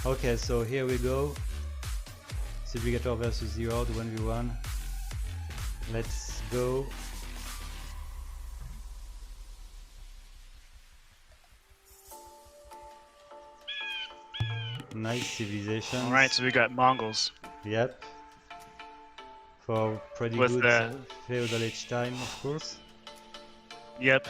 Okay, so here we go. Subjugator versus the Horde 1v1. Let's go. Nice civilization. Alright, so we got Mongols. Yep. For pretty With good feudal age time, of course. Yep.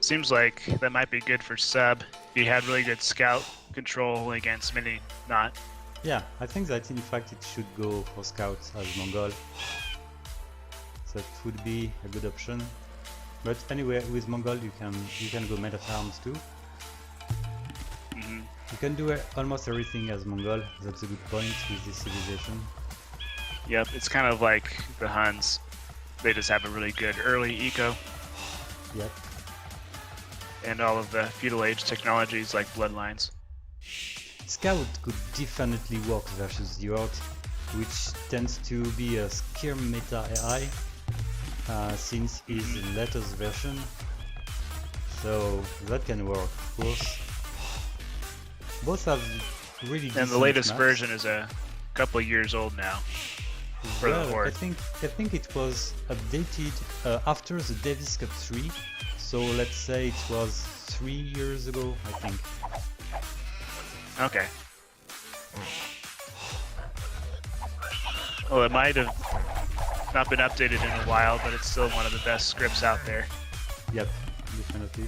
Seems like that might be good for Sub. He had really good scout control against many not. Yeah, I think that in fact it should go for scouts as Mongol. That would be a good option. But anyway, with Mongol you can go men at arms too. You can do almost everything as Mongol. That's a good point with this civilization. Yep, it's kind of like the Huns. They just have a really good early eco. Yep. And all of the feudal age technologies like bloodlines. Scout could definitely work versus the Horde, which tends to be a skirm meta AI since his latest version. So that can work, of course. Both have really decent And the latest maps. version is a couple years old now. For the Horde. I think it was updated after the Davis Cup 3, so let's say it was 3 years ago, I think. Okay. Well, it might have not been updated in a while, but it's still one of the best scripts out there. Yep, definitely.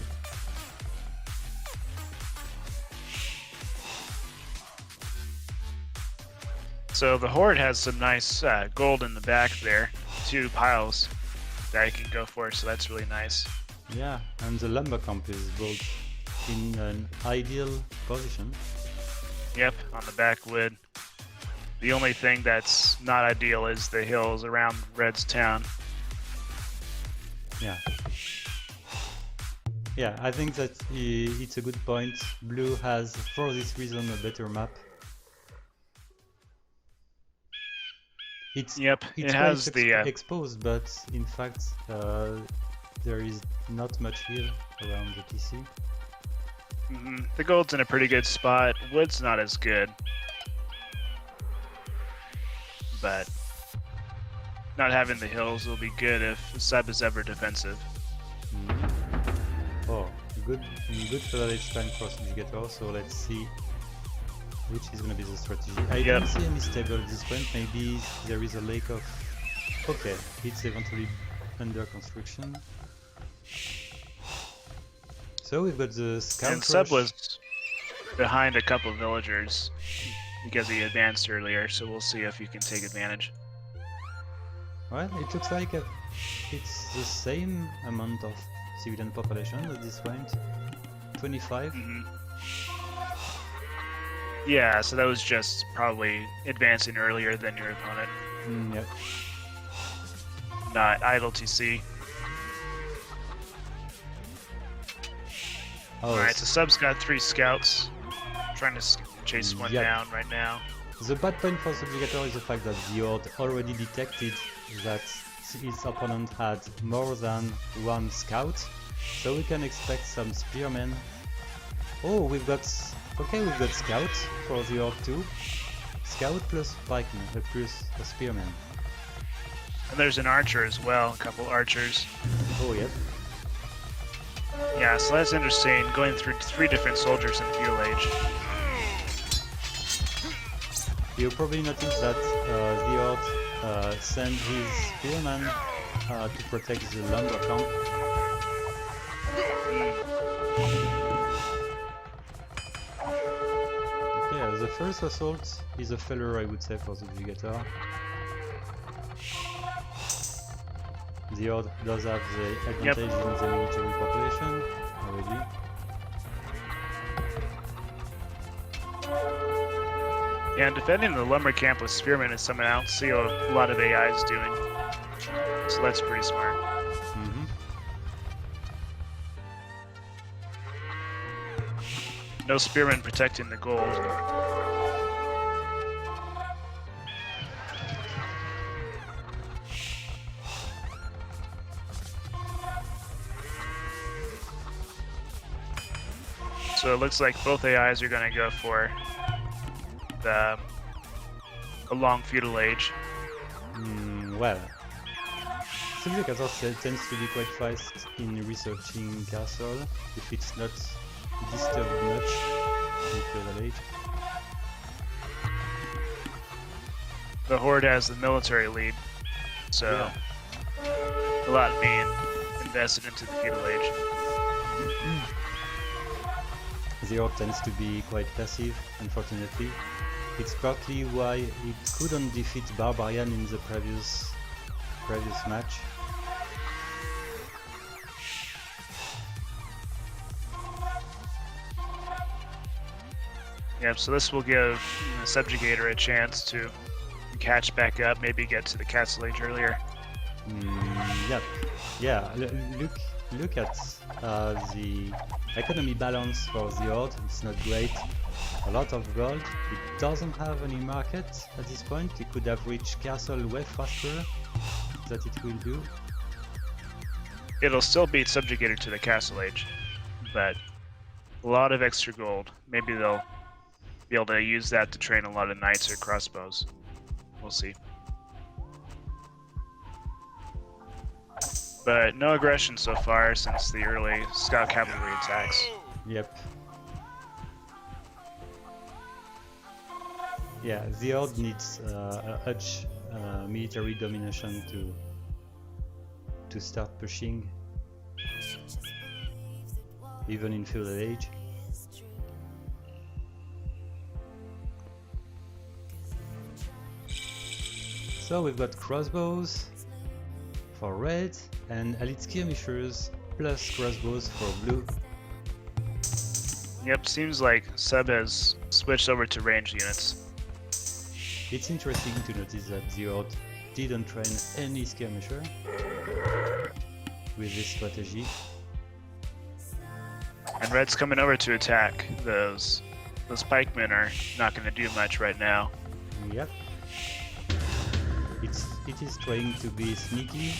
So the Horde has some nice gold in the back there. 2 piles that I can go for, so that's really nice. Yeah, and the lumber camp is built in an ideal position. Yep, on the backwood. The only thing that's not ideal is the hills around Red's town. Yeah. Yeah, I think that it's a good point. Blue has, for this reason, a better map. It has the exposed, but in fact there is not much here around the TC. The gold's in a pretty good spot. Wood's not as good, but not having the hills will be good if Sub is ever defensive. Oh, good for each time for Subjugator. So let's see which is going to be the strategy. I don't see any stable at this point. Maybe there is a lake of... Okay, it's eventually under construction. So we've got the scout and Sub was behind a couple of villagers because he advanced earlier, so we'll see if he can take advantage. Well, it looks like it's the same amount of civilian population at this point. 25. Yeah, so that was just probably advancing earlier than your opponent. Yep. Not idle TC. Oh, Alright, so Sub's got 3 scouts. Trying to chase one down right now. The bad point for Subjugator is the fact that the Horde already detected that his opponent had more than 1 scout. So we can expect some spearmen. Oh, we've got scout for the Horde too. Scout plus pikeman, plus a spearman. And there's an archer as well, a couple archers. Oh, yep. Yeah, so that's interesting, going through 3 different soldiers in feudal age. You'll probably notice that the Horde sent his spearman to protect the lumber camp. Yeah, the first assault is a failure, I would say, for the Subjugator. The Horde does have the advantage in the military population already. Yeah, and defending the lumber camp with spearmen is something I don't see a lot of AIs doing. So that's pretty smart. No spearmen protecting the gold. So it looks like both AIs are going to go for a long feudal age. Well, Subjugator tends to be quite fast in researching castle if it's not disturbed much in feudal age. The Horde has the military lead, so a lot being invested into the feudal age. The Horde tends to be quite passive, unfortunately. It's partly why it couldn't defeat Barbarian in the previous match. Yep, so this will give the Subjugator a chance to catch back up, maybe get to the Castle Age earlier. Yep. Yeah, look at the economy balance for the Horde. It's not great. A lot of gold. It doesn't have any market at this point. It could have reached castle way faster than it will do. It'll still beat Subjugator to the Castle Age, but a lot of extra gold. Maybe they'll be able to use that to train a lot of knights or crossbows. We'll see. But no aggression so far since the early scout cavalry attacks. Yep. Yeah, the Horde needs a huge military domination to start pushing, even in feudal age. So we've got crossbows for red and elite skirmishers plus crossbows for blue. Yep, seems like Sub has switched over to ranged units. It's interesting to notice that the Horde didn't train any skirmisher with this strategy. And red's coming over to attack. Those pikemen are not going to do much right now. Yep. It is trying to be sneaky.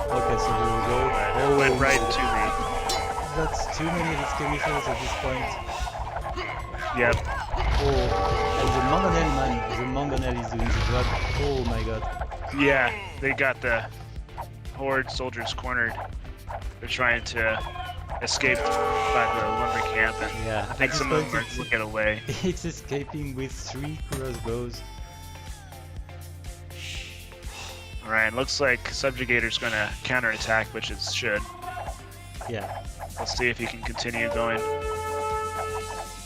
Okay, so here we go. It went right to me. That's too many skirmishers at this point. Yep. Oh, and the Mangonel is doing the job. Oh my god. Yeah, they got the Horde soldiers cornered. They're trying to escape by the lumber camp, and Yeah, I think some of them will get away. It's escaping with 3 crossbows. Alright, looks like Subjugator's gonna counterattack, which it should. Yeah. Let's see if he can continue going.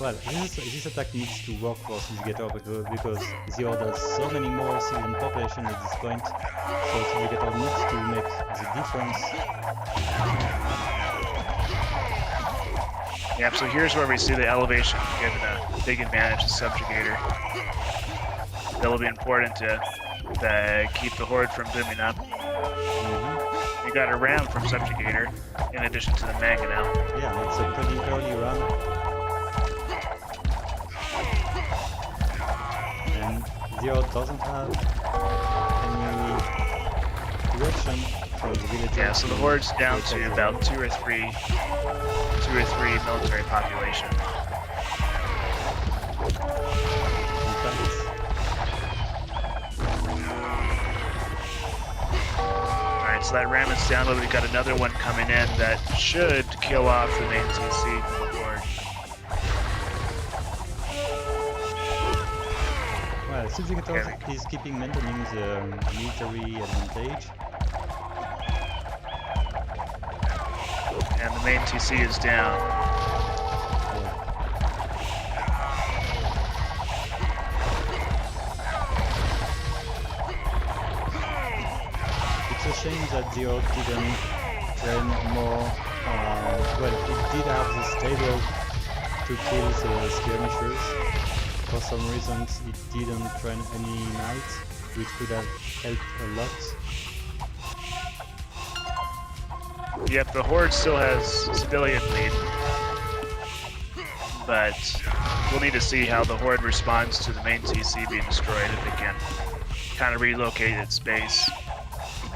Well, this attack needs to work for Subjugator because the Horde has so many more civilian population at this point, so Subjugator needs to make the difference. Yep, so here's where we see the elevation giving a big advantage to Subjugator. That'll be important to keep the Horde from booming up. You got a ram from Subjugator, in addition to the Mangonel. Yeah, it's a pretty early run. And the Horde doesn't have any direction from the villagers. Yeah, so the Horde's down to about 2 or 3 military population. Alright, so that ram is down, but we've got another one coming in that should kill off the main TC for the Horde. Well, Subjugator is keeping maintaining the military advantage. And the main TC is down. It's a shame that the Horde didn't train more. Well, it did have the stable to kill the skirmishers. For some reasons, it didn't train any knights, which could have helped a lot. Yep, the Horde still has civilian lead, but we'll need to see how the Horde responds to the main TC being destroyed, if it can kind of relocate its base.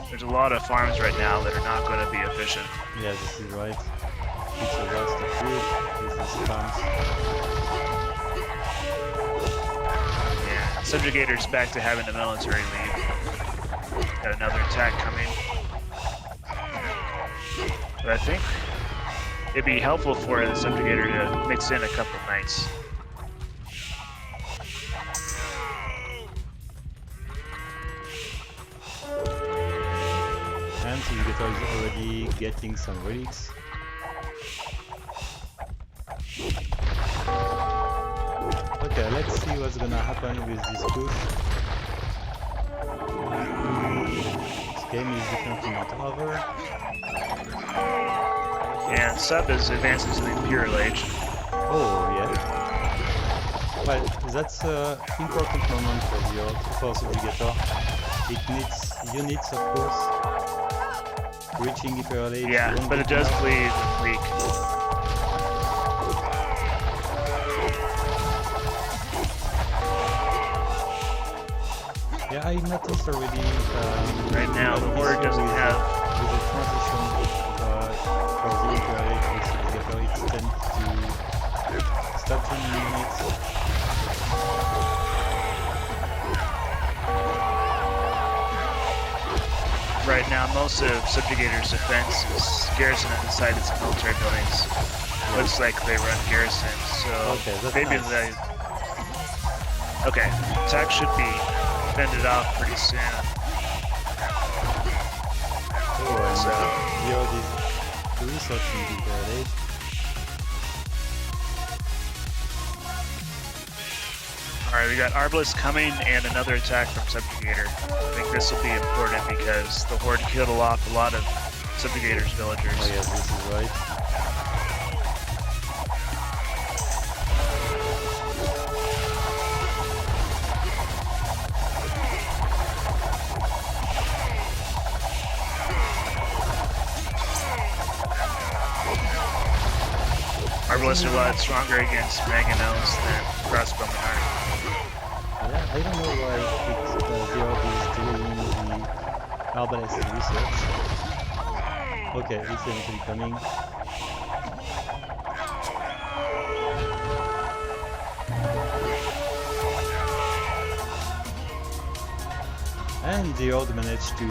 There's a lot of farms right now that are not going to be efficient. Yeah, this is right. It's a waste of food with these spams. Yeah, Subjugator's back to having a military lead. Got another attack coming. But I think it'd be helpful for the Subjugator to mix in a couple knights. And Subjugator is already getting some relics. Okay, let's see what's gonna happen with this push. This game is definitely not over. And Sub is advancing to the Imperial Age. Oh, yeah. Well, that's an important moment for Subjugator. Units, of course. Reaching Imperial Age. Yeah, but it does leave weak. Yeah, I noticed already. Right now, the Horde doesn't have. With the transition for the Imperial Age with Subjugator, it tends to start training units. Right now, most of Subjugator's defense is garrisoned inside its military buildings. Looks like they run garrison, so Okay, that's maybe nice. they. Okay, attack should be fended off pretty soon. Oh, and the Horde is researching the Imperial Age. Alright, we got Arbalest coming and another attack from Subjugator. I think this will be important because the Horde killed off a lot of Subjugator's villagers. Oh yeah, this is right. Arbalest are a lot stronger against mangonels than crossbowmen are. Yeah, I don't know why the Horde is doing the Arbalest research. Okay, it's eventually coming. And the Horde managed to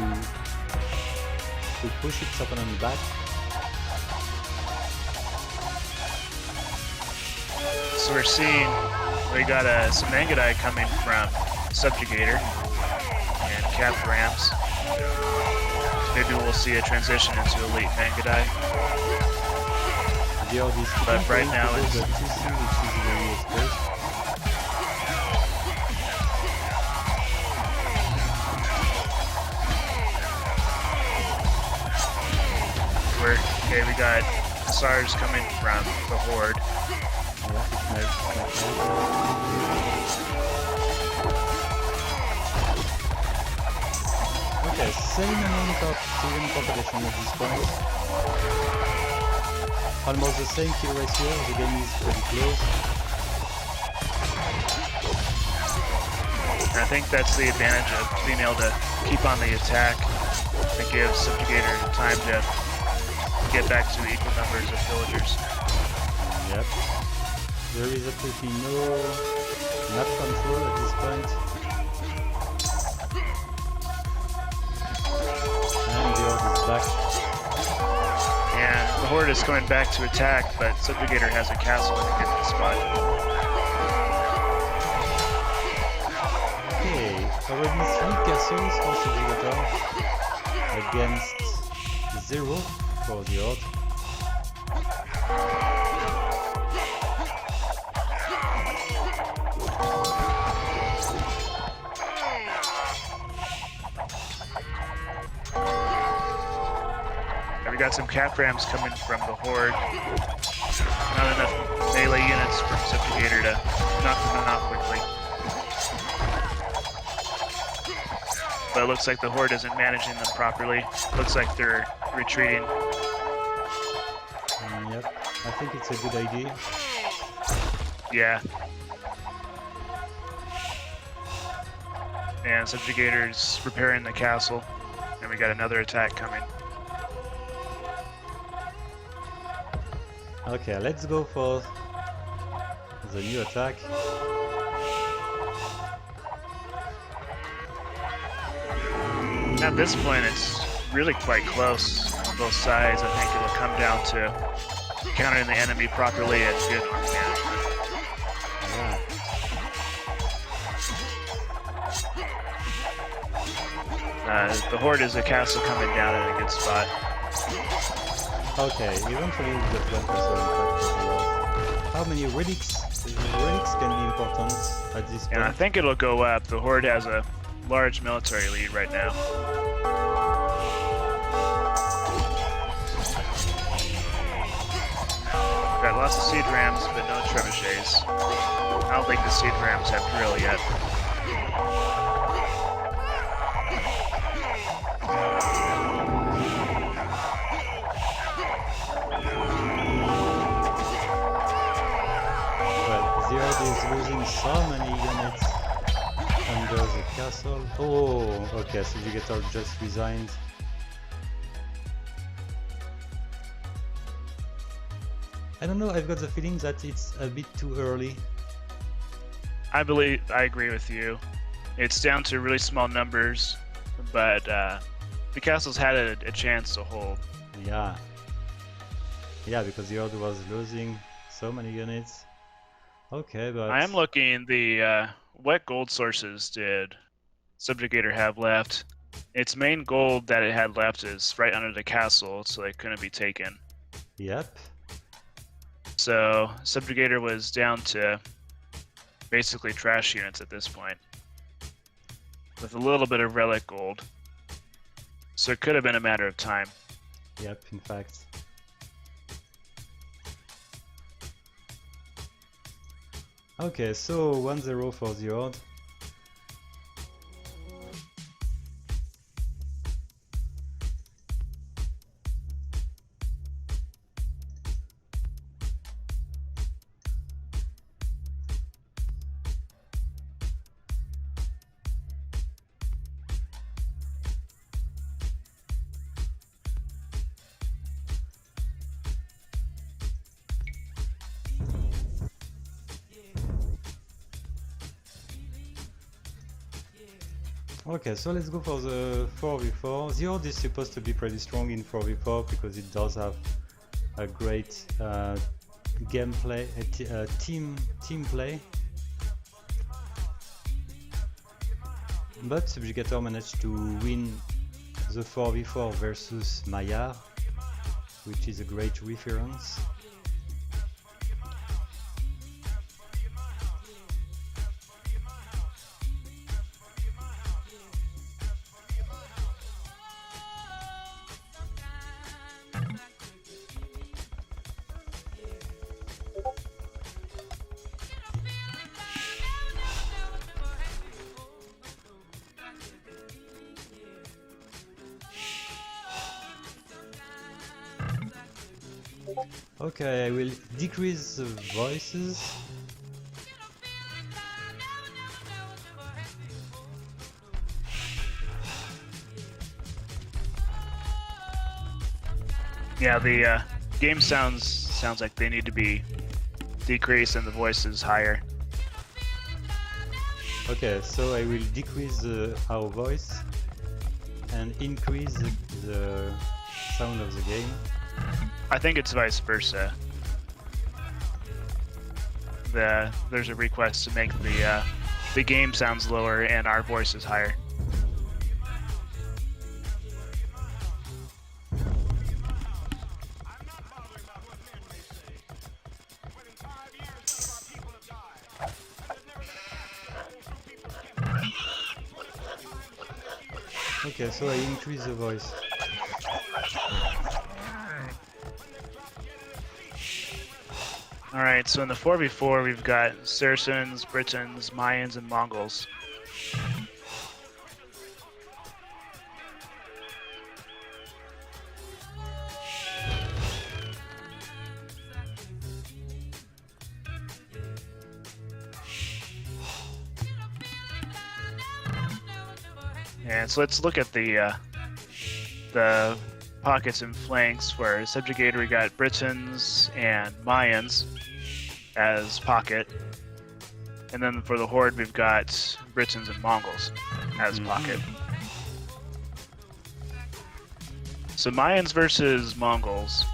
push its opponent back. So we're seeing we got some Mangadai coming from Subjugator and Cap Rams. Maybe we'll see a transition into Elite Mangadai. The Horde is But right now it's- the 2C, which is very exposed. Okay, we got SARS coming from the Horde. Yeah, it's nice. Okay, same amount of team competition at this point. Almost the same kill ratio, the game is pretty close. And I think that's the advantage of being able to keep on the attack. It gives Subjugator time to get back to equal numbers of villagers. Yep. There is absolutely no map control at this point. And the Horde is back. And the Horde is going back to attack, but Subjugator has a castle in a good spot. Okay, already 3 castles for Subjugator against 0 for the Horde. And we got some Cap Rams coming from the Horde. Not enough melee units from Subjugator to knock them out quickly. But it looks like the Horde isn't managing them properly. Looks like they're retreating. Yep, I think it's a good idea. Yeah. And Subjugator's repairing the castle. And we got another attack coming. Okay, let's go for the new attack. At this point, it's really quite close on both sides. I think it'll come down to countering the enemy properly and good arm management. Yeah. The Horde is a castle coming down in a good spot. Okay, eventually we get 1% impact. How many relics? Relics can be important at this point. And I think it'll go up. The Horde has a large military lead right now. Got lots of siege rams, but no trebuchets. I don't think the siege rams have drill yet. Well, the Horde is losing so many units under the castle. Oh, okay, Subjugator just resigned. I don't know, I've got the feeling that it's a bit too early. I agree with you. It's down to really small numbers, but the castle's had a chance to hold. Yeah. Yeah, because the Horde was losing so many units. Okay, but... I am looking, what gold sources did Subjugator have left? Its main gold that it had left is right under the castle, so it couldn't be taken. Yep. So Subjugator was down to basically trash units at this point, with a little bit of relic gold. So it could have been a matter of time. Yep, in fact. Okay, so 1-0 for the Horde. Okay, so let's go for the 4v4. The Horde is supposed to be pretty strong in 4v4 because it does have a great gameplay, team play. But Subjugator managed to win the 4v4 versus Maillard, which is a great reference. Okay, I will decrease the voices. Yeah, the game sounds like they need to be decreased and the voices higher. Okay, so I will decrease our voice and increase the sound of the game. I think it's vice versa. There's a request to make the game sounds lower and our voices higher. Okay, so I increase the voice. Alright, so in the 4v4 we've got Saracens, Britons, Mayans, and Mongols. And so let's look at the pockets and flanks. For Subjugator, we got Britons and Mayans as pocket. And then for the Horde, we've got Britons and Mongols as pocket. So Mayans versus Mongols.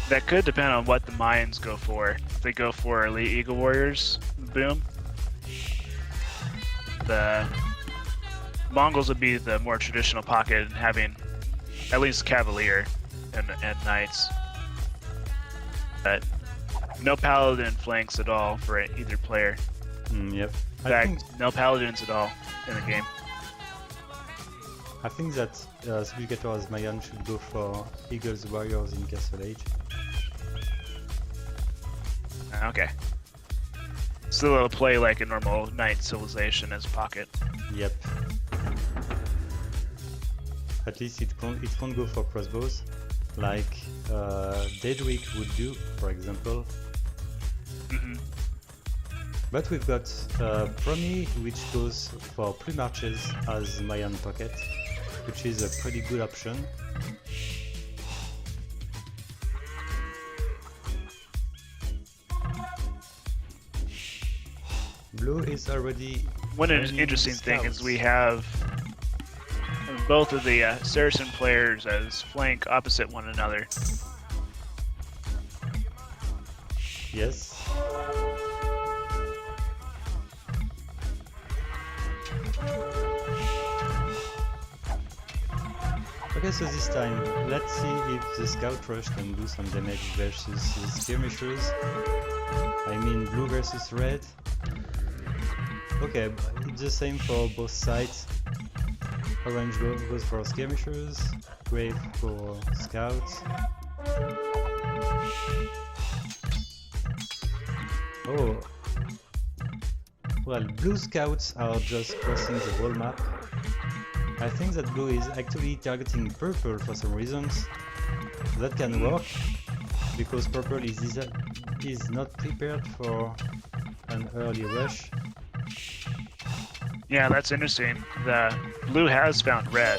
That could depend on what the Mayans go for. If they go for Elite Eagle Warriors, boom. The Mongols would be the more traditional pocket and having at least Cavalier and Knights. But no Paladin flanks at all for either player. Yep. In fact, no Paladins at all in the game. I think that Subjugator as Mayan should go for Eagles Warriors in Castle Age. Okay. Still it'll play like a normal Knight Civilization as pocket. Yep. At least it can't go for crossbows, like Daedric would do, for example. But we've got Promi, which goes for pre-marches as Mayan pocket, which is a pretty good option. Blue is already... One interesting thing is we have both of the Saracen players as flank opposite one another. Yes. Okay, so this time, let's see if the Scout Rush can do some damage versus the Skirmishers. I mean, blue versus red. Okay, it's the same for both sides. Orange goes for Skirmishers, gray for Scouts. Oh. Well, blue Scouts are just crossing the whole map. I think that blue is actually targeting purple for some reasons. That can work, because purple is not prepared for an early rush. Yeah, that's interesting. The blue has found red.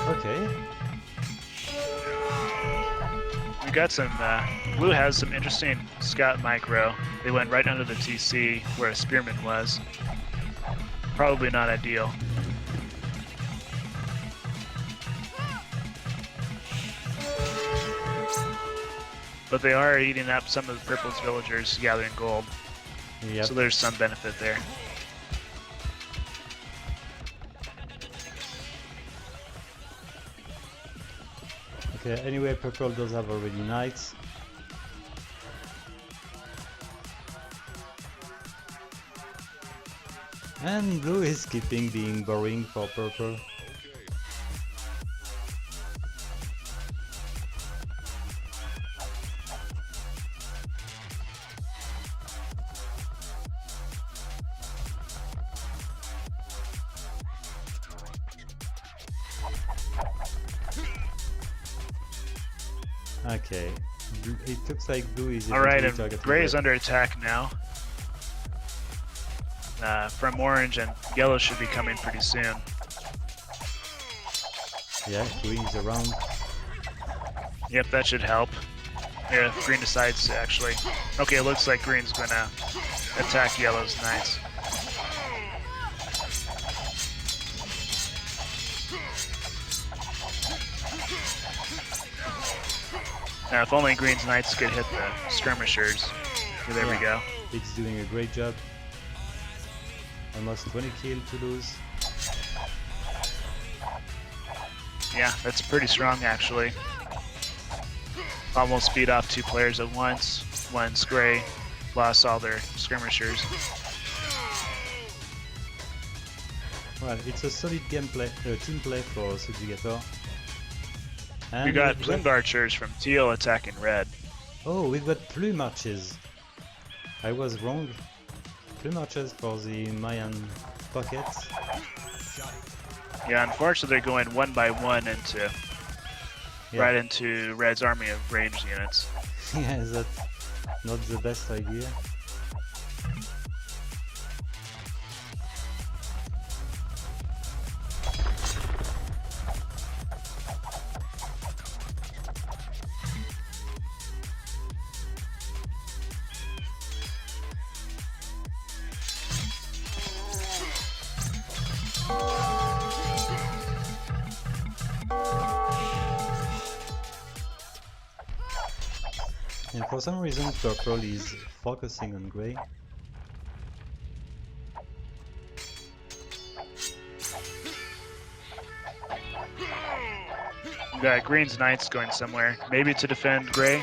Okay. We got some, blue has some interesting scout micro. They went right under the TC where a spearman was. Probably not ideal. But they are eating up some of the purple's villagers, gathering gold. Yep. So there's some benefit there. Okay, anyway, purple does have already knights. And blue is keeping being boring for purple. Okay, it looks like blue is Alright, eventually and targeting gray is red. under attack now. From orange, and yellow should be coming pretty soon. Yeah, green is around. Yep, that should help. Yeah, if green decides to actually... Okay, it looks like green's gonna attack yellow's knights. Now, if only green's knights could hit the skirmishers. There we go. It's doing a great job. Almost 20 kills to lose. Yeah, that's pretty strong actually. Almost beat off two players at once. Once gray lost all their skirmishers. Well, it's a solid gameplay, team play for Subjugator. And We got we've plumed archers from teal attacking red. Oh, we've got plume archers. I was wrong. Plume archers for the Mayan pockets. Yeah, unfortunately they're going one by one into right into red's army of ranged units. Yeah, that's not the best idea. And for some reason purple is focusing on grey. We got green's knights going somewhere, maybe to defend gray.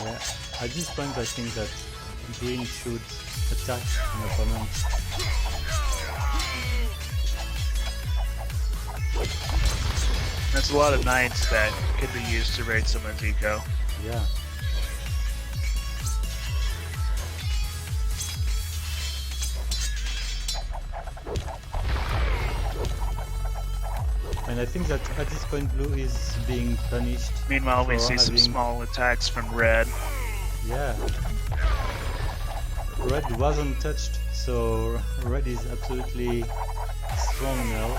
Yeah, at this point I think that green should attack an opponent. That's a lot of knights that could be used to raid someone's eco. Yeah. And I think that at this point blue is being punished. Meanwhile, we for see some having- small attacks from red. Yeah. Red wasn't touched, so red is absolutely strong now.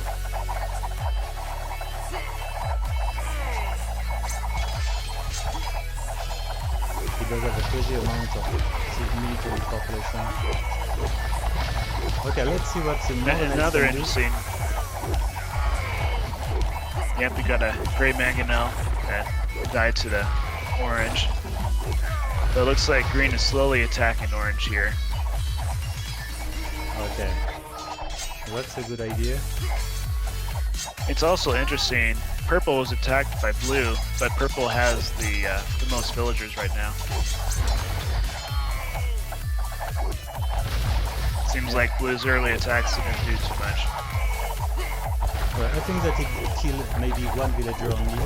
He does have a crazy amount of military population. Okay, let's see what's in Another interesting. Yep, we got a gray mangonel that died to the orange. But it looks like green is slowly attacking orange here. Okay. That's a good idea. It's also interesting. Purple was attacked by blue, but purple has the most villagers right now. Seems like blue's early attacks didn't do too much. Well, I think that it killed maybe one villager only.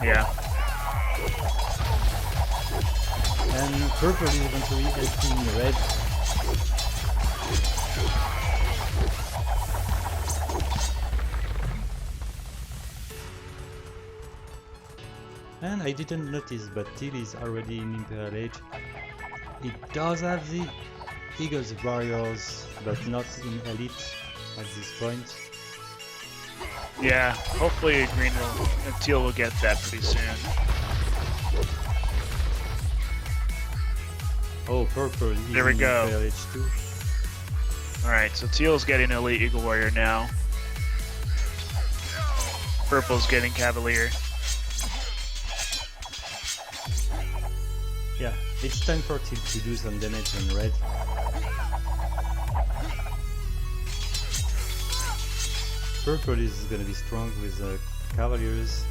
Yeah. And purple is eventually helping red. And I didn't notice, but Teal is already in Imperial Age. It does have the Eagles Warriors, but not in Elite at this point. Yeah, hopefully green will, and teal will get that pretty soon. Oh, purple is There we in go. Imperial Age too. Alright, so teal's getting Elite Eagle Warrior now. Purple's getting Cavalier. Yeah, it's time for Teal to do some damage on red. Purple is gonna be strong with Cavaliers.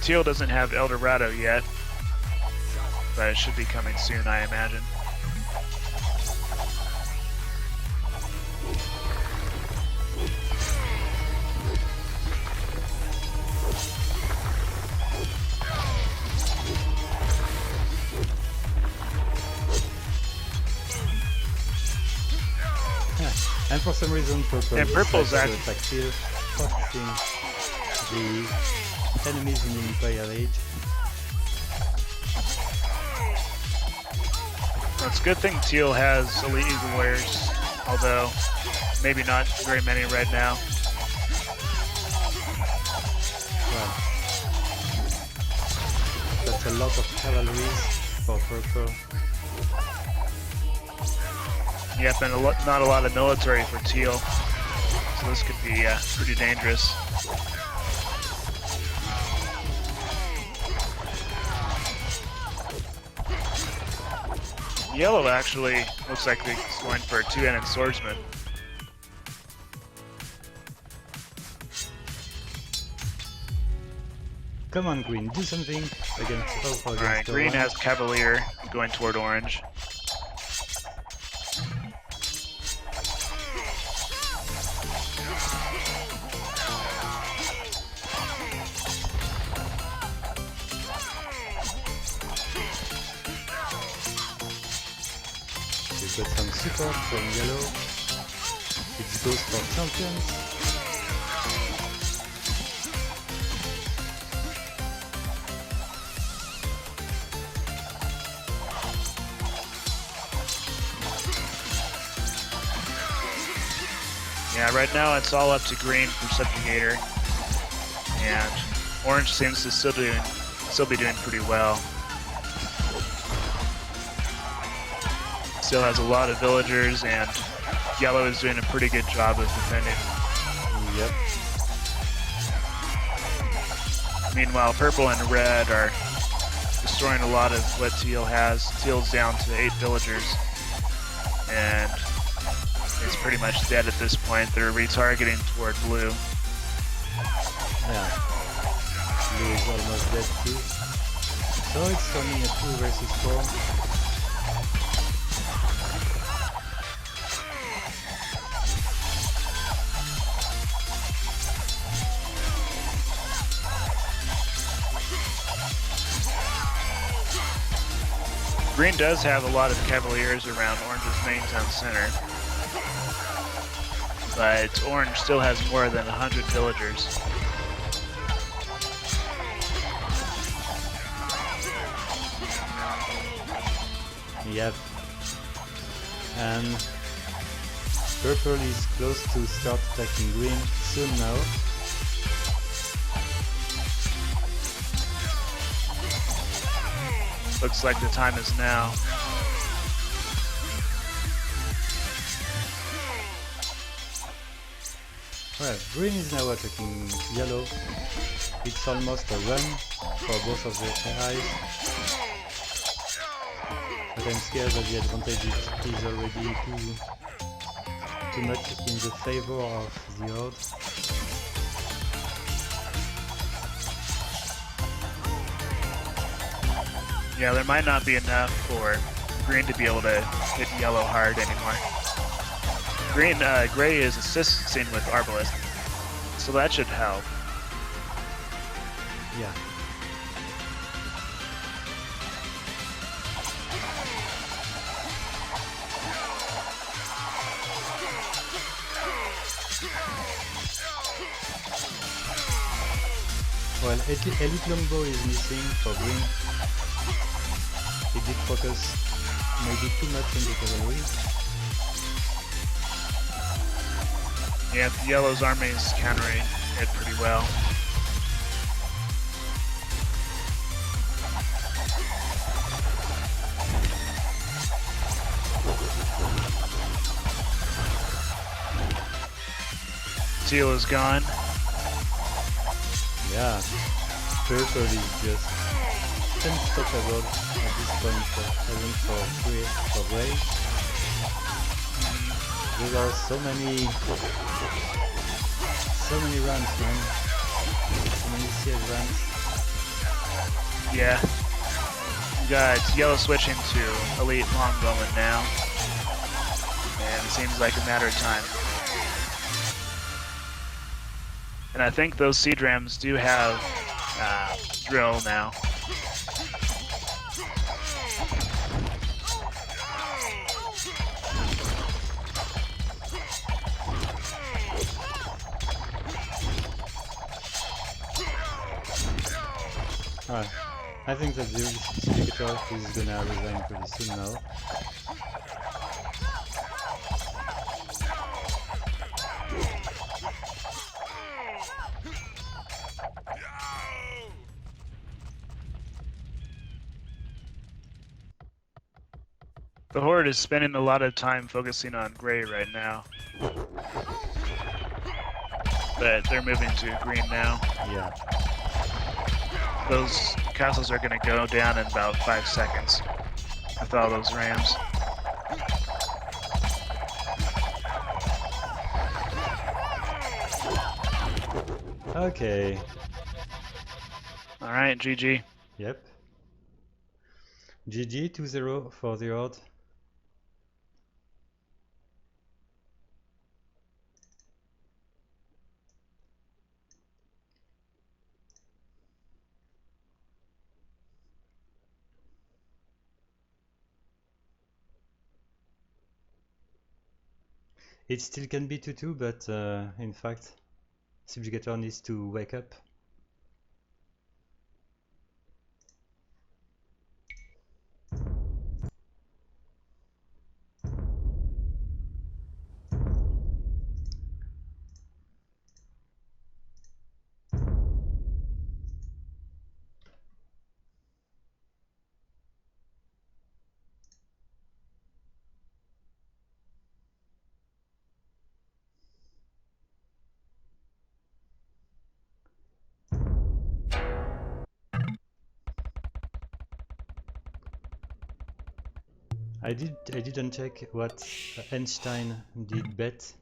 Teal doesn't have El Dorado yet, but it should be coming soon, I imagine. And for some reason purple And purple's decides act- to attack Teal, focusing the enemies in the Imperial Age. Well, it's a good thing teal has Elite Eagle Warriors, although maybe not very many right now. Well, that's a lot of cavalries for purple. Yep, and not a lot of military for teal, so this could be pretty dangerous. Yellow actually looks like it's going for a two-handed swordsman. Come on, green, do something against purple. Alright, green has Cavalier going toward orange. We've got some support from yellow. It's goes for champions. Yeah, right now it's all up to green for Subjugator, and orange seems to still be doing pretty well. Still has a lot of villagers and yellow is doing a pretty good job of defending. Yep. Meanwhile, purple and red are destroying a lot of what teal has. Teal's down to 8 villagers, and it's pretty much dead at this point. They're retargeting toward blue. Yeah. Blue is almost dead too. So it's only a 2 versus 4. Green does have a lot of Cavaliers around Orange's main town center, but Orange still has more than 100 villagers. Yep. And purple is close to start attacking green soon now. Looks like the time is now. Well, green is now attacking yellow. It's almost a run for both of their allies. But I'm scared that the advantage is already too much in the favor of the Horde. Yeah, there might not be enough for green to be able to hit yellow hard anymore. Gray is assisting with Arbalest, so that should help. Yeah. Well, Elite Longbow is missing for green. He did focus maybe too much on the cavalry. Yeah, the yellow's army is countering it pretty well. Teal is gone. Yeah, purple is just unstoppable at this point, even for gray. There are so many runs, man. So many CS runs. Yeah. You got yellow switching to elite longbowman now, and it seems like a matter of time. And I think those seed rams do have drill now. Alright, I think that the Subjugator is gonna resign pretty soon now. The Horde is spending a lot of time focusing on gray right now. But they're moving to green now. Yeah. Those castles are going to go down in about 5 seconds with all those rams. Okay. Alright, GG. Yep. GG 2-0 for the Horde. It still can be 2-2, but in fact, Subjugator needs to wake up. I didn't check what Einstein did bet.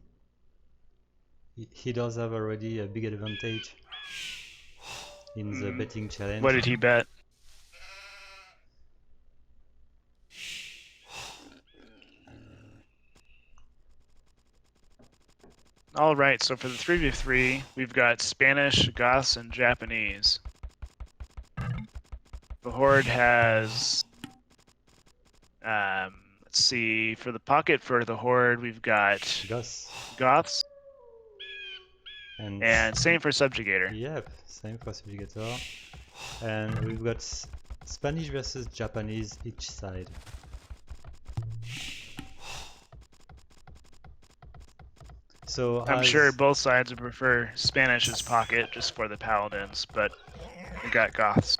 He does have already a big advantage in the betting challenge. What did he bet? All right, so for the 3v3, we've got Spanish, Goths, and Japanese. The Horde has, let's see, for the pocket for the Horde, we've got Goths, and same for Subjugator. Yep, same for Subjugator. And we've got Spanish versus Japanese each side. So I'm sure both sides would prefer Spanish's pocket just for the paladins, but we got Goths.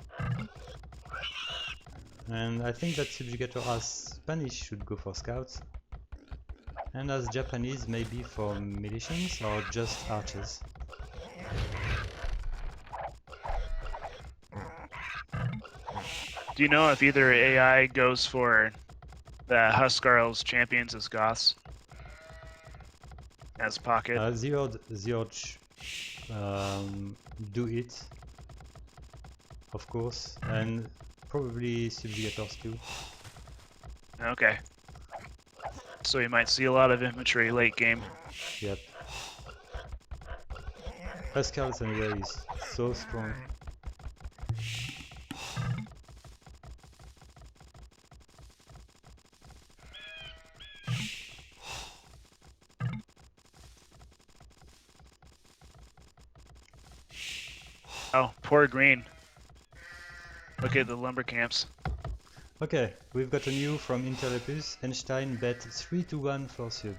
And I think that Subjugator as Spanish should go for scouts, and as Japanese maybe for militians or just archers. Do you know if either AI goes for the Huskarls champions as Goths? As pocket? The Horde do it, of course, and probably Subjugators too. Okay. So you might see a lot of infantry late game. Yep. Huskarls anyway is so strong. Oh, poor green. Look at the lumber camps. Okay, we've got a new from Interlepus. Einstein bet 3-1 for Sub.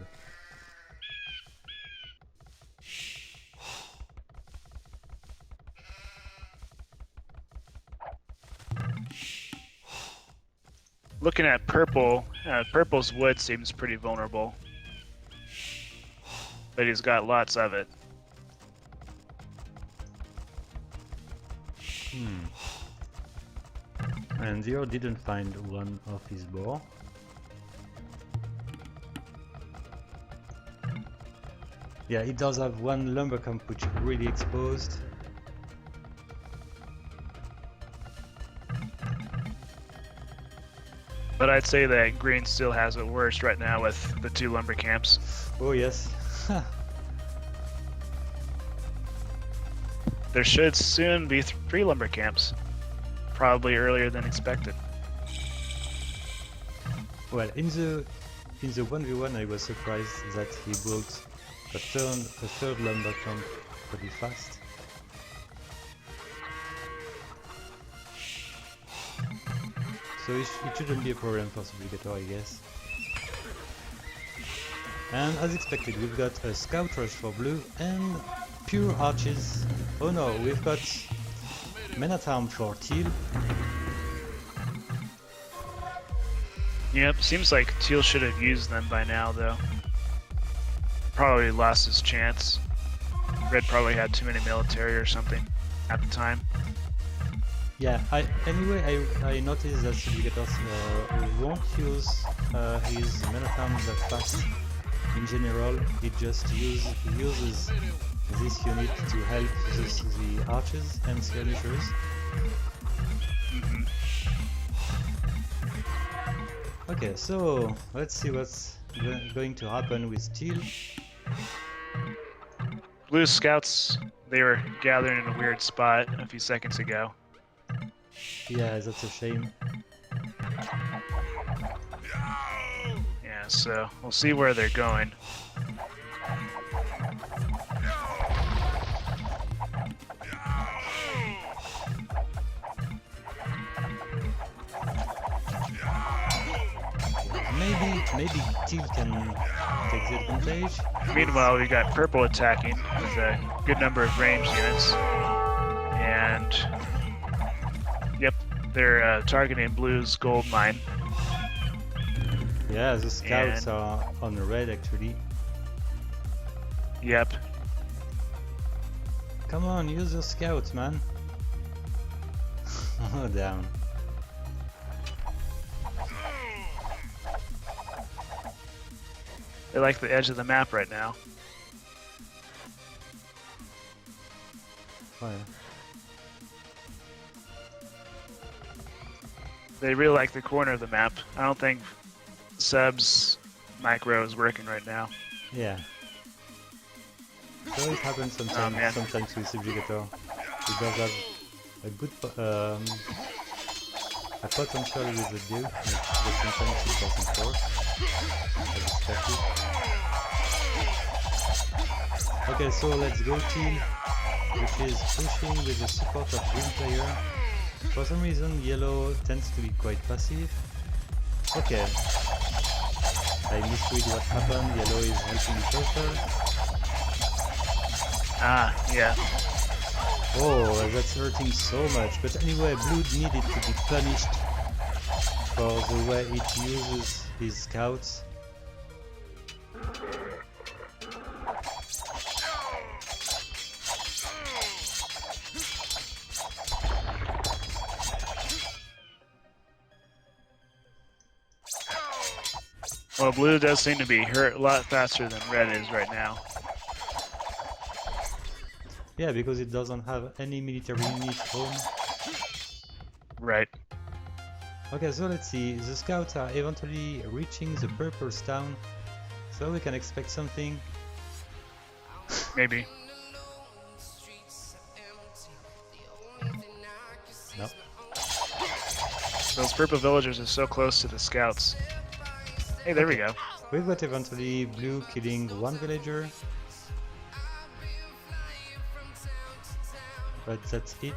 Looking at purple, purple's wood seems pretty vulnerable. But he's got lots of it. And Zero didn't find one of his boar. Yeah, it does have one lumber camp which is really exposed. But I'd say that green still has it worst right now with the 2 lumber camps. Oh yes. There should soon be 3 lumber camps. Probably earlier than expected. Well, in the 1v1 I was surprised that he built a third lumber camp pretty fast. So it shouldn't be a problem for Subjugator, I guess. And as expected, we've got a scout rush for blue and pure arches. Oh no, we've got men at arms for teal. Yep, seems like Teal should have used them by now though. Probably lost his chance. Red probably had too many military or something at the time. Yeah, anyway, I noticed that Subjugators won't use his men at arms that fast. In general, he just uses this unit to help the archers and skirmishers. Okay, so let's see what's going to happen with Teal. Blue scouts, they were gathering in a weird spot a few seconds ago. Yeah, that's a shame. Yeah, so we'll see where they're going. Maybe Teal can take the advantage. Meanwhile, we got purple attacking with a good number of ranged units. And yep, they're targeting blue's gold mine. Yeah, the scouts are on red actually. Yep. Come on, use your scouts, man. Oh, damn. They like the edge of the map right now. Oh, yeah. They really like the corner of the map. I don't think Sub's micro is working right now. Yeah. So it happens sometimes, man. sometimes with Subjugator. He does have a good a potential with the Duke, but sometimes it doesn't work. As expected. Okay, so let's go team, which is pushing with the support of green player. For some reason, yellow tends to be quite passive. Okay. I misread what happened. Yellow is helping purple. Ah, yeah. Oh, that's hurting so much. But anyway, blue needed to be punished for the way it uses his scouts. Well, blue does seem to be hurt a lot faster than red is right now. Yeah, because it doesn't have any military unit home. Right. Okay, so let's see. The scouts are eventually reaching the purple's town, so we can expect something. Maybe. No. Those purple villagers are so close to the scouts. Hey, there we go. We've got eventually blue killing one villager. But that's it.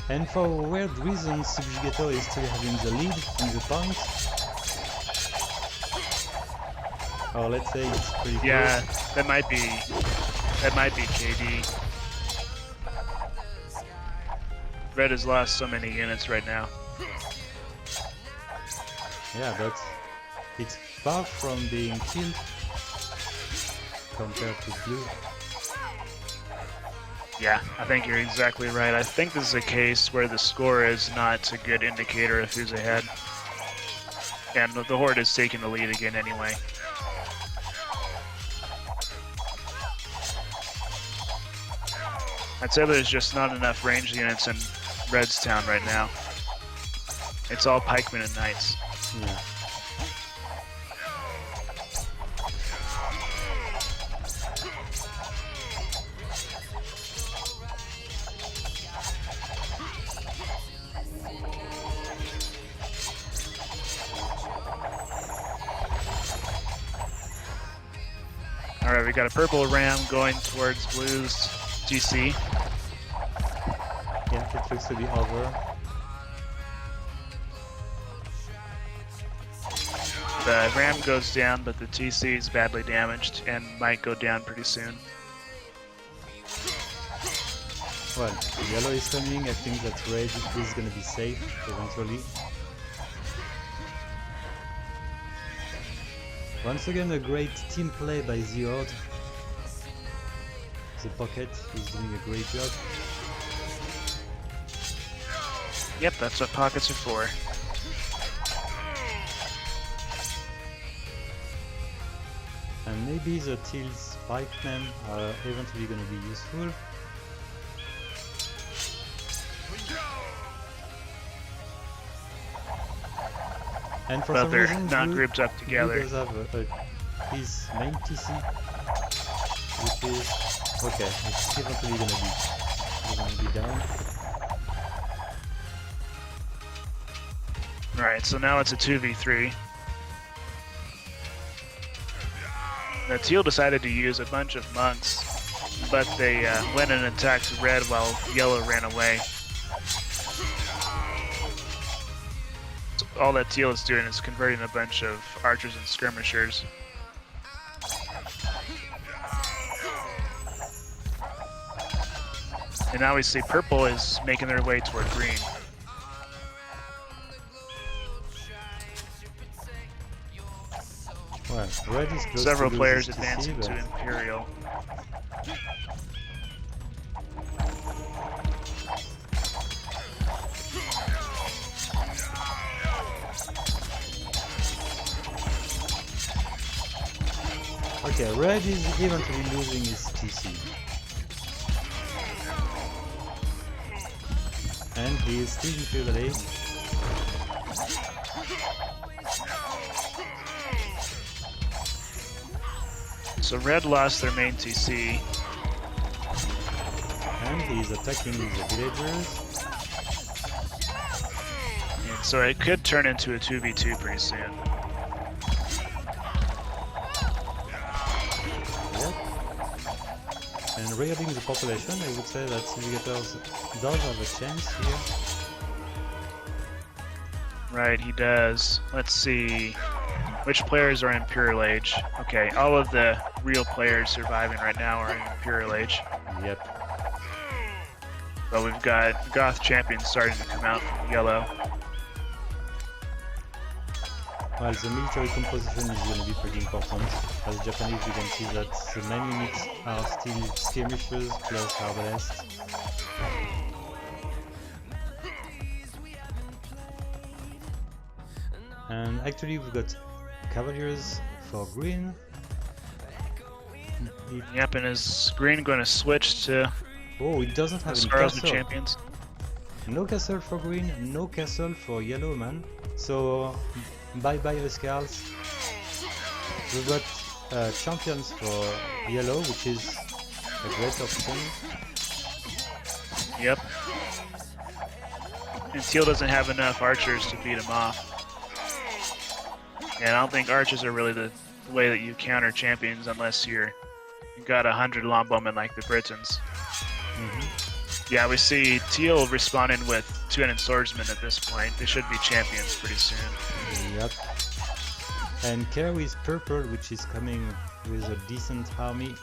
And for weird reasons, Subjugator is still having the lead in the point. Or let's say it's pretty Yeah, close. that might be KD. Red has lost so many units right now. Yeah, but it's far from being killed compared to blue. Yeah, I think you're exactly right. I think this is a case where the score is not a good indicator of who's ahead. And the Horde is taking the lead again anyway. I'd say there's just not enough ranged units in Red's town right now. It's all pikemen and knights. Yeah. Alright, we got a purple ram going towards blue's GC. Yeah, it looks to be over. The ram goes down, but the TC is badly damaged and might go down pretty soon. Well, yellow is coming. I think that red is gonna be safe eventually. Once again, a great team play by the Horde. The pocket is doing a great job. Yep, that's what pockets are for. And maybe the Teal's pikemen are eventually gonna be useful. And for But some they're reason, not blue, grouped up together. Blue does have his main TC, which is okay. It's eventually gonna be down. Alright, so now it's a 2v3. The teal decided to use a bunch of monks, but they went and attacked red while yellow ran away. So all that teal is doing is converting a bunch of archers and skirmishers. And now we see purple is making their way toward green. Well, red is close Several to players lose his advancing TC, to Imperial. Okay, red is eventually losing his TC. And he is still in field late. So red lost their main TC. And he is attacking with the villagers. And so it could turn into a 2v2 pretty soon. Yep. And regarding the population, I would say that Subjugators does have a chance here. Right, he does. Let's see. Which players are in Imperial Age? Okay, all of the real players surviving right now are in Imperial Age. Yep. But we've got Goth champions starting to come out from yellow. Well, the military composition is going to be pretty important. As Japanese, we can see that the main units are still skirmishers plus arbalest. And actually, we've got cavaliers for green. Yep, and is green going to switch to Oh, it doesn't have any Scarlet castle. champions? No castle for green, no castle for yellow, man. So, bye-bye Huskars. We've got champions for yellow, which is a great option. Yep. And teal doesn't have enough archers to beat him off. And I don't think archers are really the way that you counter champions unless you've got 100 longbowmen like the Britons. Yeah, we see teal responding with 200 swordsmen at this point. They should be champions pretty soon. Yep. And Care is purple, which is coming with a decent army.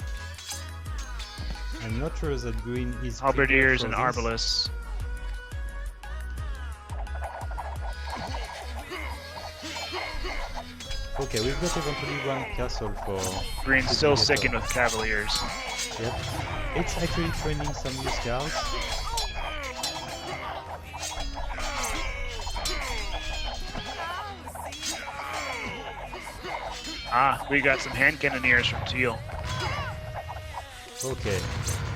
I'm not sure that green is Halberdiers and prepared for this. arbalists. Okay, we've got eventually one castle for Green's still Subjugator. sticking with cavaliers. Yep. It's actually training some new scouts. Ah, we got some hand cannoneers from teal. Okay,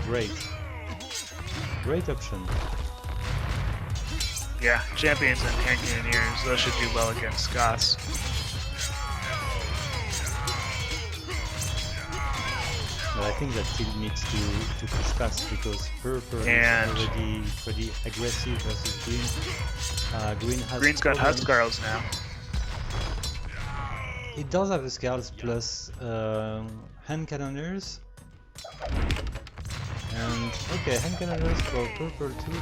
great. Great option. Yeah, champions and hand cannoneers, those should do well against Goths. But I think that still needs to push fast because purple And- is already pretty aggressive versus green. Green's got problems. Huskars now. It does have a scales plus hand cannoneers. And okay, hand cannoneers for purple too.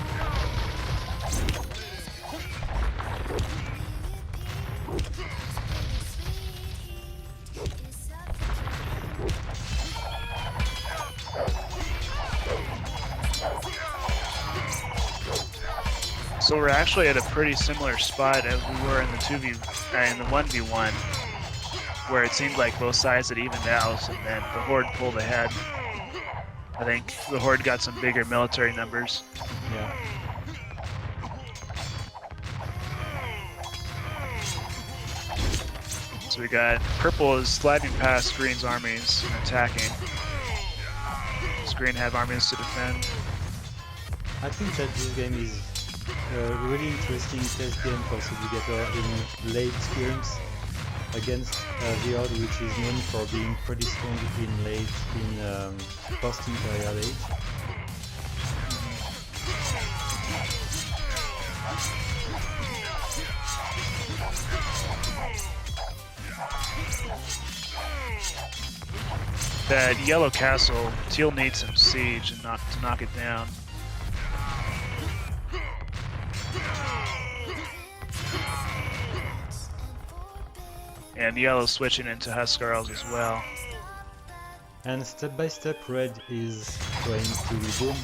So we're actually at a pretty similar spot as we were in the 1v1, where it seemed like both sides had evened out, and then the Horde pulled ahead. I think the Horde got some bigger military numbers. Yeah. So we got purple is sliding past green's armies and attacking. Does green have armies to defend? I think that this game is a really interesting test game for Subjugator in late games against the Horde, which is known for being pretty strong in post-Imperial Age. That yellow castle, teal needs some siege and to knock it down. And yellow switching into Huskarls as well. And step by step, red is trying to reboom.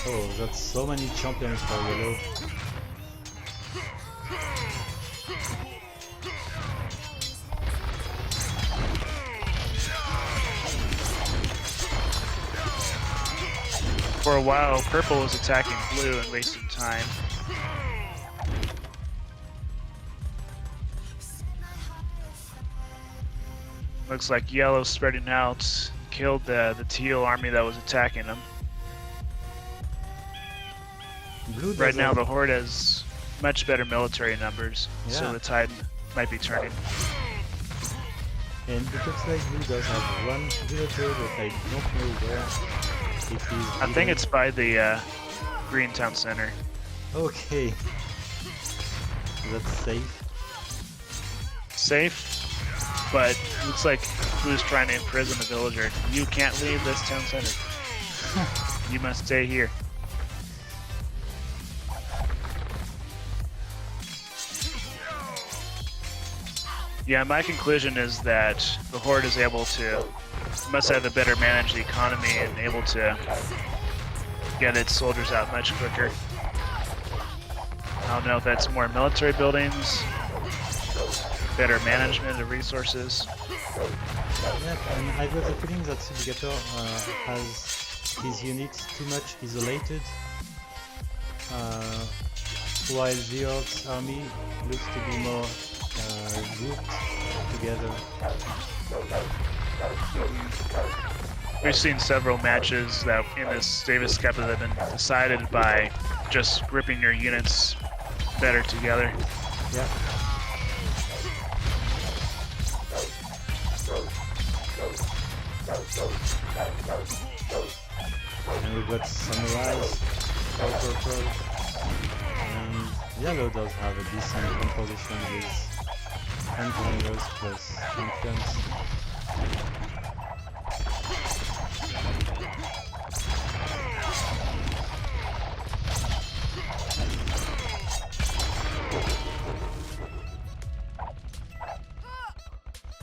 Oh, that's so many champions for yellow. For a while, purple was attacking blue and wasting time. Looks like yellow spreading out killed the teal army that was attacking them. Blue Right now, doesn't- the Horde has much better military numbers, so Yeah. the tide might be turning. And it looks like blue does have one villager, but I don't know where it is. I think it's by the Green Town Center. Okay. That's safe. Safe, but looks like blue's trying to imprison the villager. You can't leave this town center. You must stay here. Yeah, my conclusion is that the Horde is able to, must have a better managed economy and able to get its soldiers out much quicker. I don't know if that's more military buildings, better management of resources. Yeah, and I got the feeling that Subjugator has his units too much isolated, while the Horde's army looks to be more grouped together. We've seen several matches that in this Davis Cup that have been decided by just grouping your units better together. Yeah. And we've got Samurais, purple, and yellow does have a decent composition with handlers plus champions.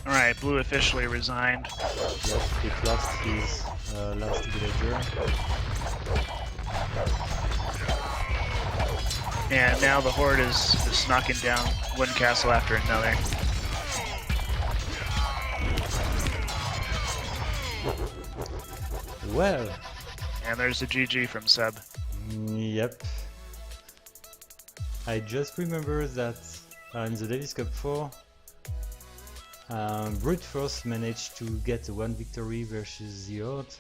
Alright, blue officially resigned. Yep, he lost his last villager. And now the Horde is just knocking down one castle after another. Well, And there's a GG from Sub. yep. I just remember that in the Davis Cup 4, Brute Force managed to get one victory versus the Horde.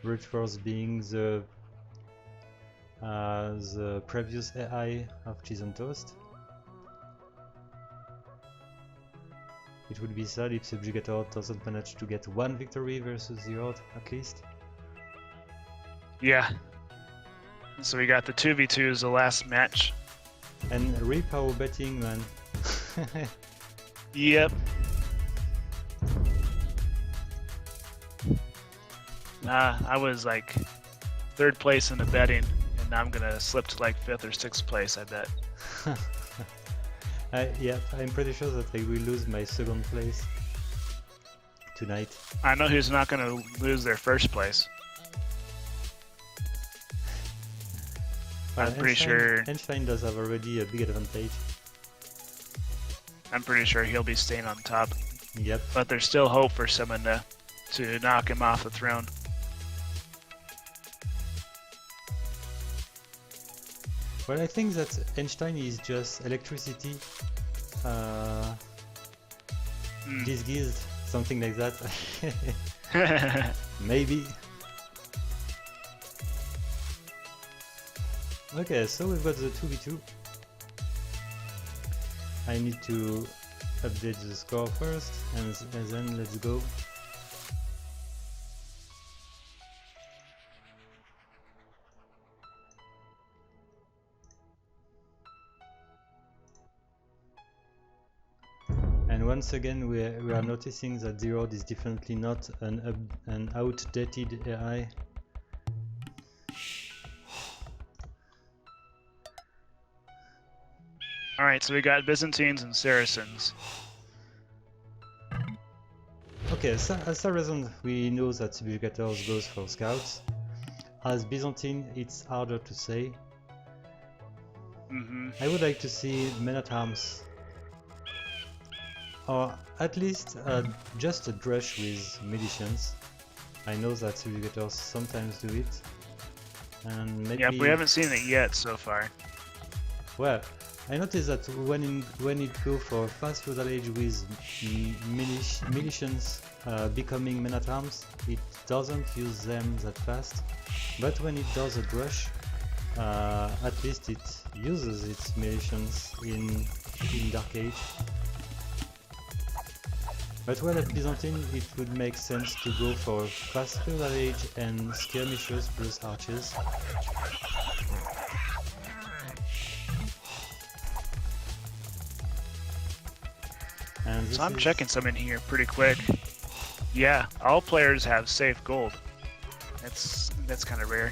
Brute Force being the previous AI of CheeseOnToast. It would be sad if Subjugator doesn't manage to get one victory versus the Horde, at least. Yeah. So we got the 2v2s, the last match. And rip our betting, man. Yep. I was like 3rd place in the betting, and now I'm gonna slip to like 5th or 6th place, I bet. Yeah, I'm pretty sure that I will lose my 2nd place tonight. I know who's not gonna lose their 1st place. I'm pretty sure. Einstein does have already a big advantage. I'm pretty sure he'll be staying on top. Yep. But there's still hope for someone to knock him off the throne. Well, I think that Einstein is just electricity disguised, something like that. Maybe. Okay, so we've got the 2v2. I need to update the score first, and then let's go. And once again, we are noticing that the Horde is definitely not an outdated AI. Alright, so we got Byzantines and Saracens. Okay, as Saracen, we know that Subjugators goes for scouts. As Byzantine, it's harder to say. I would like to see men-at-arms. Or at least just a drush with militians. I know that Subjugators sometimes do it. and maybe. Yeah, we haven't seen it yet so far. Well, I noticed that when it go for fast feudal age with militians becoming men at arms, it doesn't use them that fast. But when it does a brush, at least it uses its militians in Dark Age. But well, at Byzantine it would make sense to go for fast feudal age and skirmishers plus archers. And so I'm checking some in here pretty quick. Yeah, all players have safe gold. That's kind of rare.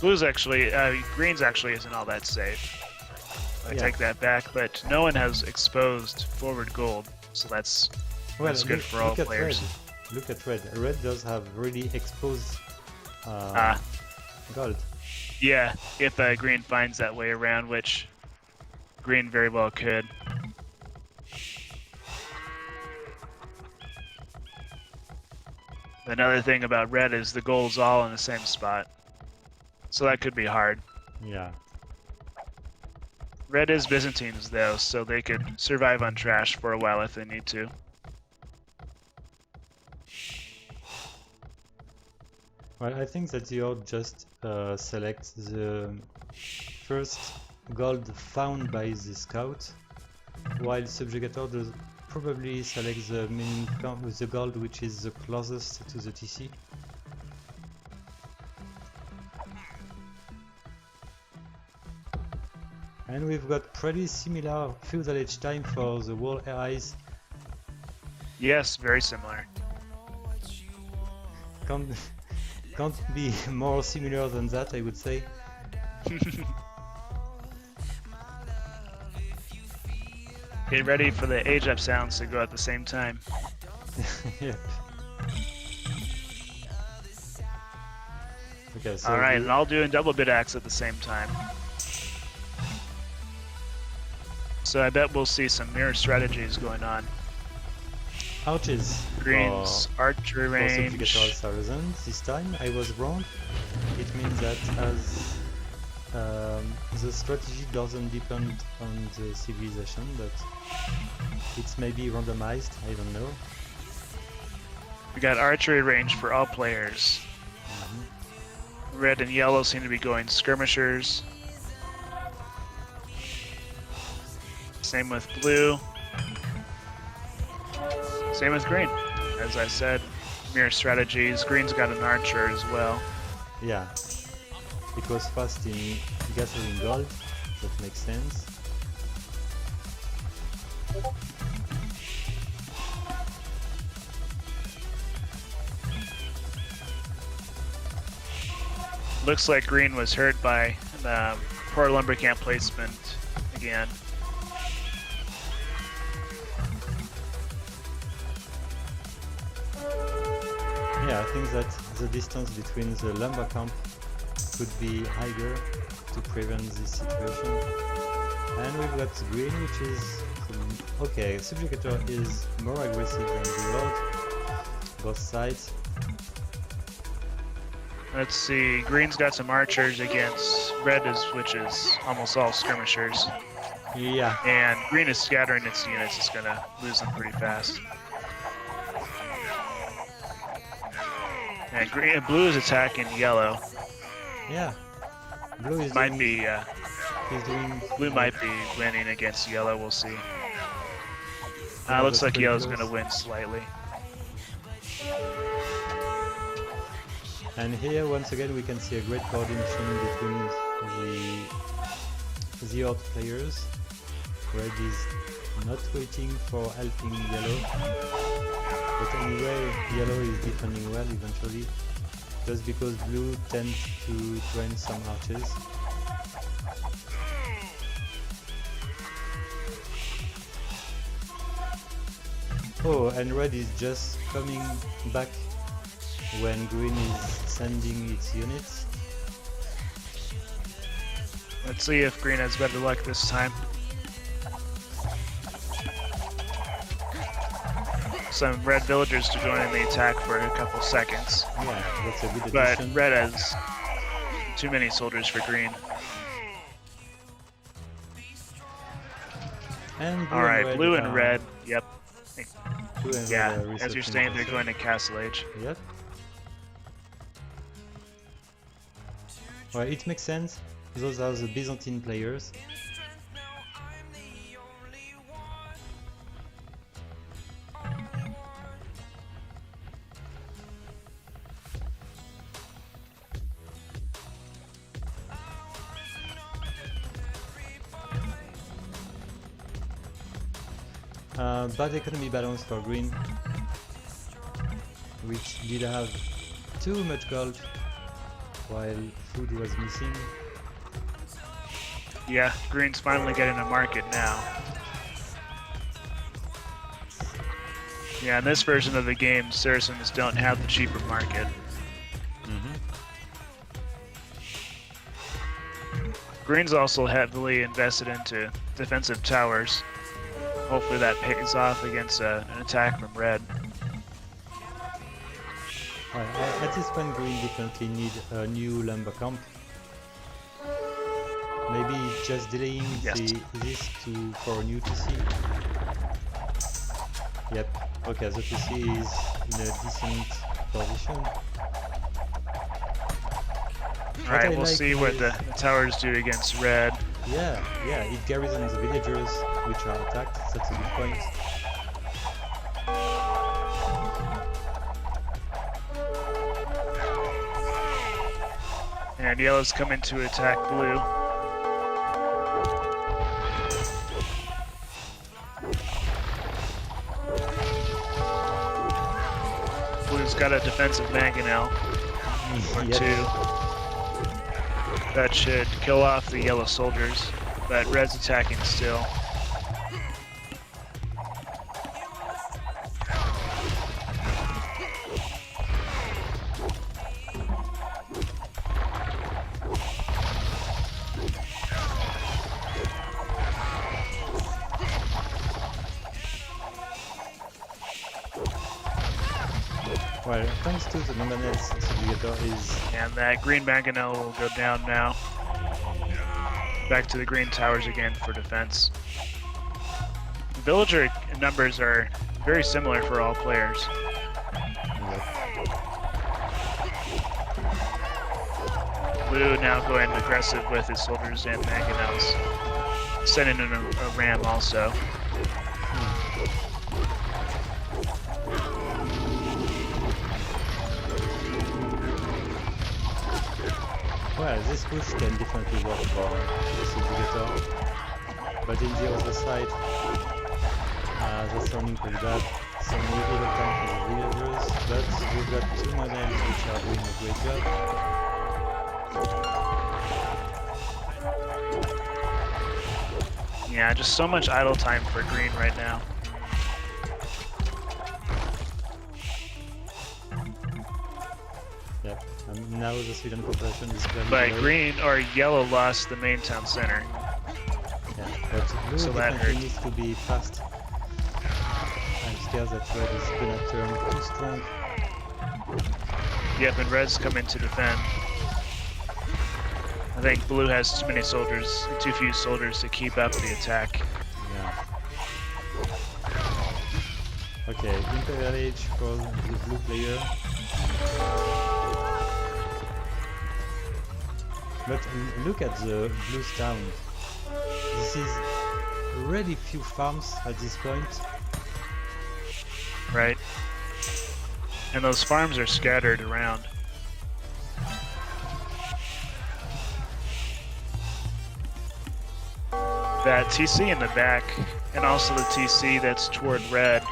Blue's actually, green's actually isn't all that safe. I take that back, but no one has exposed forward gold, so that's good for all players. Look at red. Red does have really exposed gold. Yeah, if green finds that way around, which green very well could. Another thing about red is the gold's all in the same spot, so that could be hard. Yeah. Red is Byzantines though, so they could survive on trash for a while if they need to. Well, I think that the Horde just select the first gold found by the scout, while Subjugator does probably select the the gold which is the closest to the TC. And we've got pretty similar feudal age time for the wall allies. Yes, very similar. Can't be more similar than that, I would say. Get ready for the age up sounds to go at the same time. Yep. Okay, so alright, and I'll do a double bit axe at the same time. So I bet we'll see some mirror strategies going on. Arches. Green's archery range. For Subjugator this time I was wrong. It means that as the strategy doesn't depend on the civilization, but it's maybe randomized, I don't know. We got archery range for all players. Red and yellow seem to be going skirmishers. Same with blue. Same with green. As I said, mirror strategies. Green's got an archer as well. Yeah. It was fast in gathering gold. That makes sense. Looks like green was hurt by the poor lumber camp placement again. Yeah, I think that the distance between the lumber camp could be higher to prevent this situation. And we've got green, which is okay. Subjugator is more aggressive than the Horde. Both sides. Let's see. Green's got some archers against red, which is almost all skirmishers. Yeah. And green is scattering its units. It's gonna lose them pretty fast. And green and blue is attacking yellow. Yeah. Blue is might be. He's doing. Blue might be winning against yellow. We'll see. Looks like yellow's gonna win slightly. And here, once again, we can see a great coordination between the Horde players. Red is not waiting for helping yellow. But anyway, yellow is defending well eventually, just because blue tends to train some archers. Oh, and red is just coming back when green is sending its units. Let's see if green has better luck this time. some red villagers to join in the attack for a couple seconds. Yeah, that's a good But addition. red has too many soldiers for green. And blue Alright, and blue and red. Yep. blue and Yeah, red are as you're researching saying, they're castle. going to Castle Age. Yep. Well, it makes sense. Those are the Byzantine players. Bad economy balance for green, which did have too much gold while food was missing. Yeah, green's finally getting a market now. Yeah, in this version of the game, Saracens don't have the cheaper market. Green's also heavily invested into defensive towers. Hopefully that pays off against an attack from red. At this point, green definitely need a new lumber camp. Maybe just delaying this for a new TC. Yep. Okay, the TC is in a decent position. Alright, we'll see what the towers do against red. Yeah, it garrisons the villagers which are attacked. That's a good point. And yellow's coming to attack blue. Blue's got a defensive mangonel or two. That should kill off the yellow soldiers, but red's attacking still. Well, thanks to the mangonels, Subjugator is... And that green mangonel will go down now. Back to the green towers again for defense. Villager numbers are very similar for all players. Blue now going aggressive with his soldiers and mangonels. Sending in a ram also. Well, this push can definitely work for the Subjugator, but in the other side, that's turning pretty bad. Some little time for the villagers, but we've got two models which are doing a great job. Yeah, just so much idle time for green right now. Yeah, and now the Sweden population is very But low. green or yellow lost the main town center. Yeah, but blue So that definitely hurt. needs to be fast. I'm scared that red is gonna turn too strong. Yep, and red's coming to defend. I think blue has too many soldiers, too few soldiers to keep up the attack. Yeah. Okay, Imperial Age for the blue player. But look at the blue town. This is really few farms at this point. Right? And those farms are scattered around. That TC in the back, and also the TC that's toward red,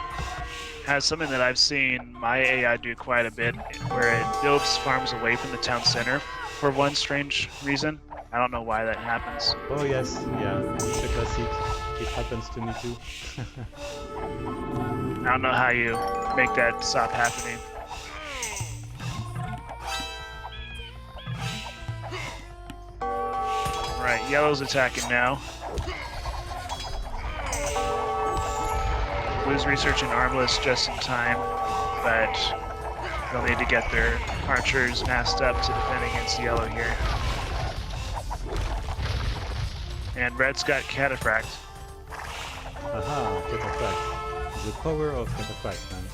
has something that I've seen my AI do quite a bit, where it builds farms away from the town center for one strange reason. I don't know why that happens. Oh yes, yeah, it's a classic. It happens to me too. I don't know how you make that stop happening. Right, yellow's attacking now. Blue's researching Arbalest just in time, but they'll need to get their archers massed up to defend against yellow here. And red's got Cataphract. Aha, Cataphract. The power of Cataphract, man.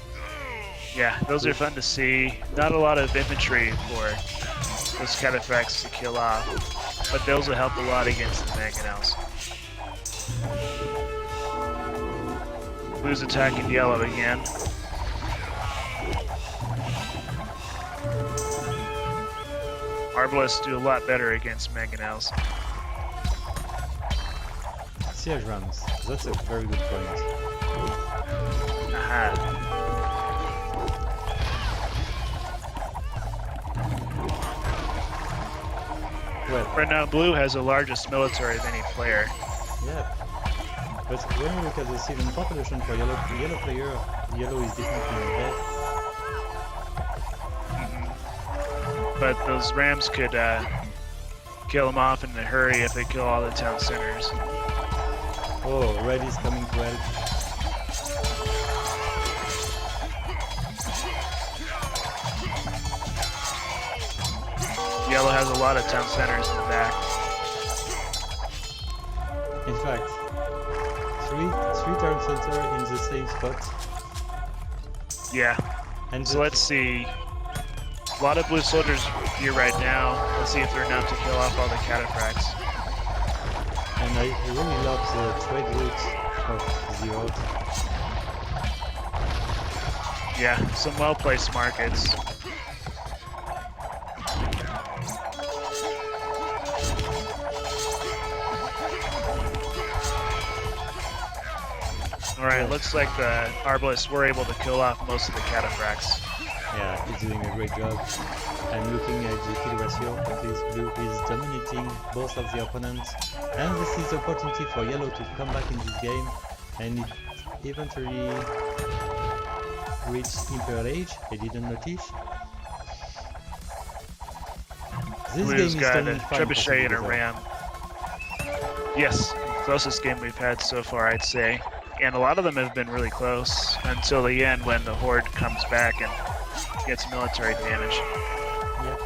Yeah, those are fun to see. Not a lot of infantry for those Cataphracts to kill off, but those will help a lot against the mangonels. Blue's attacking yellow again. Arbalests do a lot better against mangonels. Siege rams, that's a very good point. Aha. Well, Right now, Blue has the largest military of any player. yeah. But when you look at the civilian population for yellow player, yellow is definitely ahead. But those rams could kill them off in a hurry if they kill all the town centers. Oh, red is coming to help. Yellow has a lot of town centers in the back. In fact, three town center in the same spot. Yeah. And So let's see. A lot of blue soldiers here right now. Let's see if they're enough to kill off all the Cataphracts. And I really love the trade route of the Horde. Yeah, some well-placed markets. Alright, looks like the Arbalists were able to kill off most of the Cataphracts. Yeah, he's doing a great job. I'm looking at the kill ratio, at least blue is dominating both of the opponents. And this is the opportunity for yellow to come back in this game and eventually reach Imperial Age. I didn't notice. This Blue's game is got a turning fine for Trebuchet and a Subjugator. Ram. Yes, closest game we've had so far, I'd say. And a lot of them have been really close until the end when the Horde comes back and gets military advantage. Yep.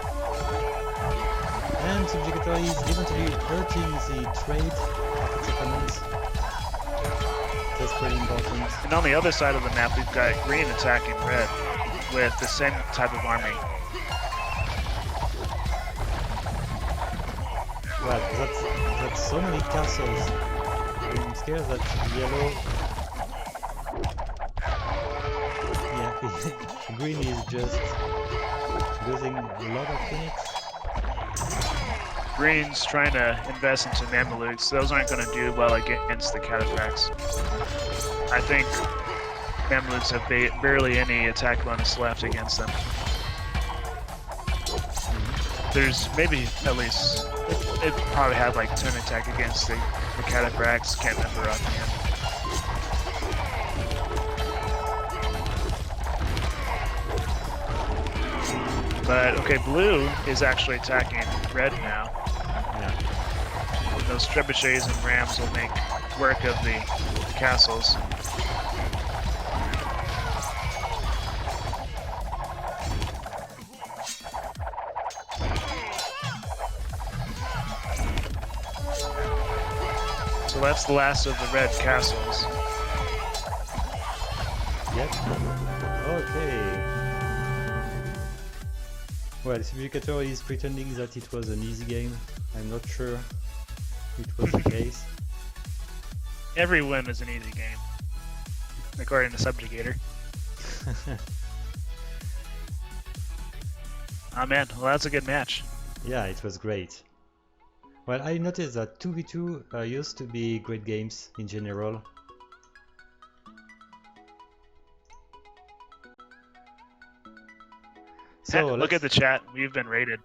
And Subjugator is eventually hurting the trade of its opponents. That's pretty important. And on the other side of the map, we've got green attacking red with the same type of army. Well, that's so many castles. I'm scared that yellow... Yeah, green is just losing a lot of units. Green's trying to invest into Mamelukes. Those aren't going to do well against the Cataphracts. I think Mamelukes have barely any attack bonus left against them. There's maybe at least... It probably had like 10 attack against the Cataphracts. Can't remember offhand. But, okay, blue is actually attacking red now. Yeah. Those trebuchets and rams will make work of the castles. So that's the last of the red castles. Yep. Okay. Well, Subjugator is pretending that it was an easy game. I'm not sure it was the case. Every win is an easy game, according to Subjugator. Oh man, well that's a good match. Yeah, it was great. Well, I noticed that 2v2 used to be great games in general. So Look at the chat, we've been raided.